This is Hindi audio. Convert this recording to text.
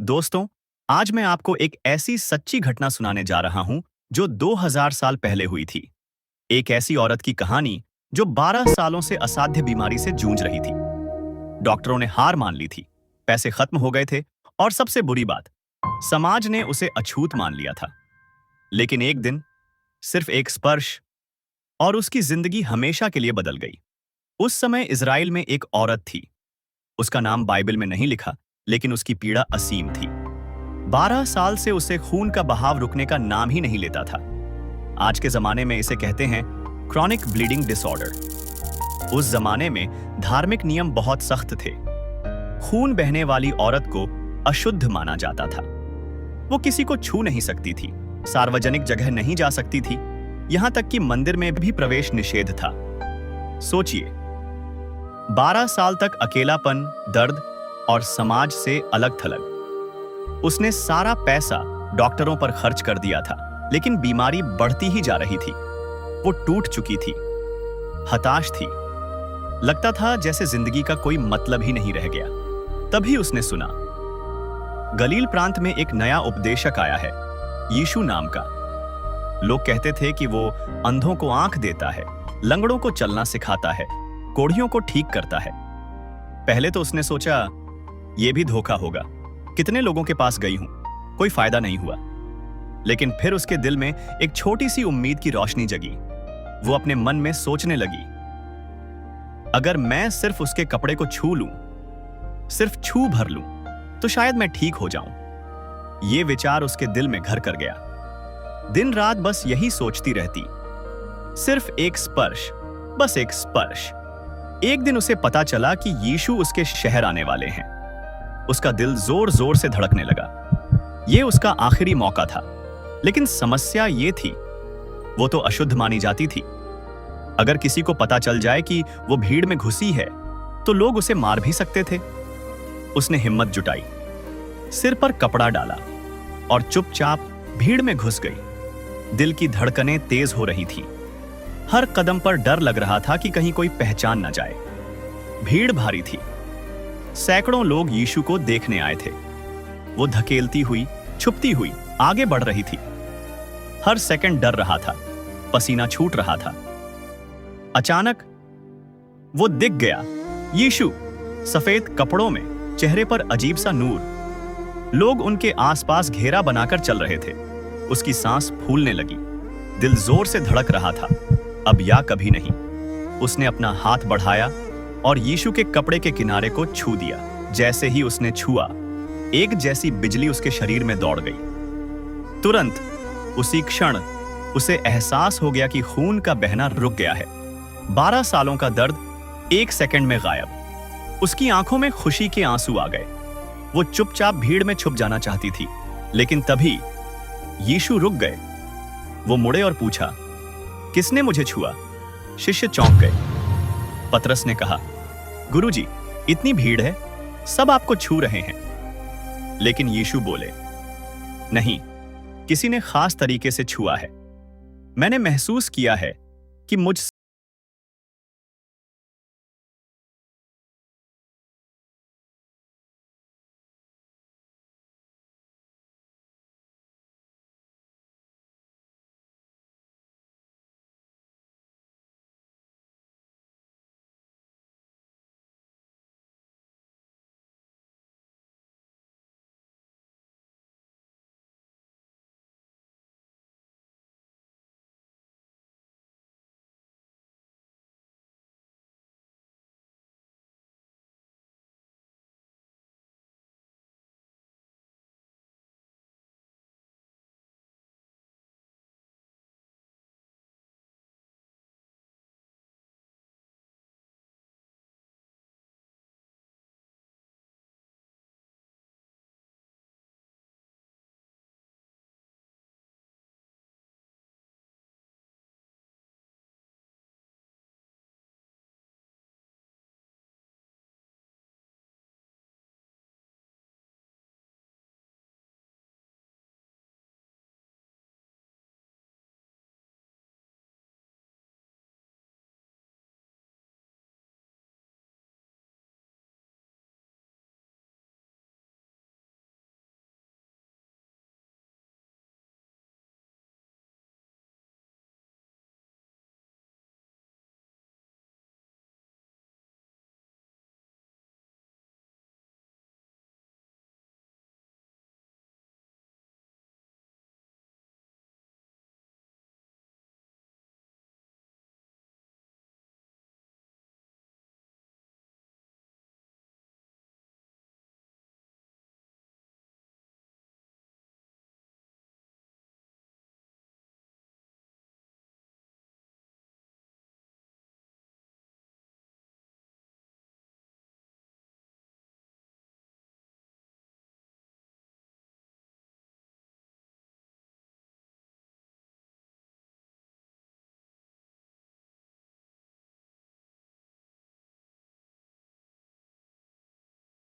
दोस्तों, आज मैं आपको एक ऐसी सच्ची घटना सुनाने जा रहा हूं जो 2000 साल पहले हुई थी। एक ऐसी औरत की कहानी जो 12 सालों से असाध्य बीमारी से जूझ रही थी। डॉक्टरों ने हार मान ली थी, पैसे खत्म हो गए थे और सबसे बुरी बात, समाज ने उसे अछूत मान लिया था। लेकिन एक दिन, सिर्फ एक स्पर्श और उसकी जिंदगी हमेशा के लिए बदल गई। उस समय इजराइल में एक औरत थी। उसका नाम बाइबल में नहीं लिखा, लेकिन उसकी पीड़ा असीम थी। 12 साल से उसे खून का बहाव रुकने का नाम ही नहीं लेता था। आज के जमाने में इसे कहते हैं क्रॉनिक ब्लीडिंग डिसऑर्डर। उस जमाने में धार्मिक नियम बहुत सख्त थे। खून बहने वाली औरत को अशुद्ध माना जाता था। वो किसी को छू नहीं सकती थी, सार्वजनिक जगह नहीं जा सकती थी, यहां तक कि मंदिर में भी प्रवेश निषेध था। सोचिए, 12 साल तक अकेलापन, दर्द और समाज से अलग थलग। उसने सारा पैसा डॉक्टरों पर खर्च कर दिया था, लेकिन बीमारी बढ़ती ही जा रही थी। वो टूट चुकी थी, हताश थी। लगता था जैसे जिंदगी का कोई मतलब ही नहीं रह गया। तभी उसने सुना, गलील प्रांत में एक नया उपदेशक आया है, यीशु नाम का। लोग कहते थे कि वो अंधों को आंख देता है, लंगड़ों को चलना सिखाता है, कोढ़ियों को ठीक करता है। पहले तो उसने सोचा, ये भी धोखा होगा। कितने लोगों के पास गई हूं, कोई फायदा नहीं हुआ। लेकिन फिर उसके दिल में एक छोटी सी उम्मीद की रोशनी जगी। वो अपने मन में सोचने लगी, अगर मैं सिर्फ उसके कपड़े को छू लूं, सिर्फ छू भर लूं, तो शायद मैं ठीक हो जाऊं। ये विचार उसके दिल में घर कर गया। दिन रात बस यही सोचती रहती, सिर्फ एक स्पर्श, बस एक स्पर्श। एक दिन उसे पता चला कि यीशु उसके शहर आने वाले हैं। उसका दिल जोर जोर से धड़कने लगा। यह उसका आखिरी मौका था। लेकिन समस्या ये थी, वो तो अशुद्ध मानी जाती थी। अगर किसी को पता चल जाए कि वो भीड़ में घुसी है, तो लोग उसे मार भी सकते थे। उसने हिम्मत जुटाई, सिर पर कपड़ा डाला और चुपचाप भीड़ में घुस गई। दिल की धड़कनें तेज हो रही थी। हर कदम पर डर लग रहा था कि कहीं कोई पहचान न जाए। भीड़ भारी थी। सैकड़ों लोग यीशु को देखने आए थे। वो धकेलती हुई, छुपती हुई आगे बढ़ रही थी। हर सेकंड डर रहा था, पसीना छूट रहा था। अचानक वो दिख गया, यीशु, सफेद कपड़ों में, चेहरे पर अजीब सा नूर। लोग उनके आसपास घेरा बनाकर चल रहे थे। उसकी सांस फूलने लगी, दिल जोर से धड़क रहा था। अब या कभी नहीं। उसने अपना हाथ बढ़ाया और यीशु के कपड़े के किनारे को छू दिया। जैसे ही उसने छुआ, एक जैसी बिजली उसके शरीर में दौड़ गई। तुरंत, उसी क्षण उसे एहसास हो गया कि खून का बहना रुक गया है। 12 सालों का दर्द एक सेकंड में गायब। उसकी आंखों में खुशी के आंसू आ गए। वो चुपचाप भीड़ में छुप जाना चाहती थी, लेकिन तभी यीशु रुक गए। वो मुड़े और पूछा, किसने मुझे छुआ? शिष्य चौंक गए। पतरस ने कहा, गुरुजी, इतनी भीड़ है, सब आपको छू रहे हैं। लेकिन यीशु बोले, नहीं, किसी ने खास तरीके से छुआ है। मैंने महसूस किया है कि मुझ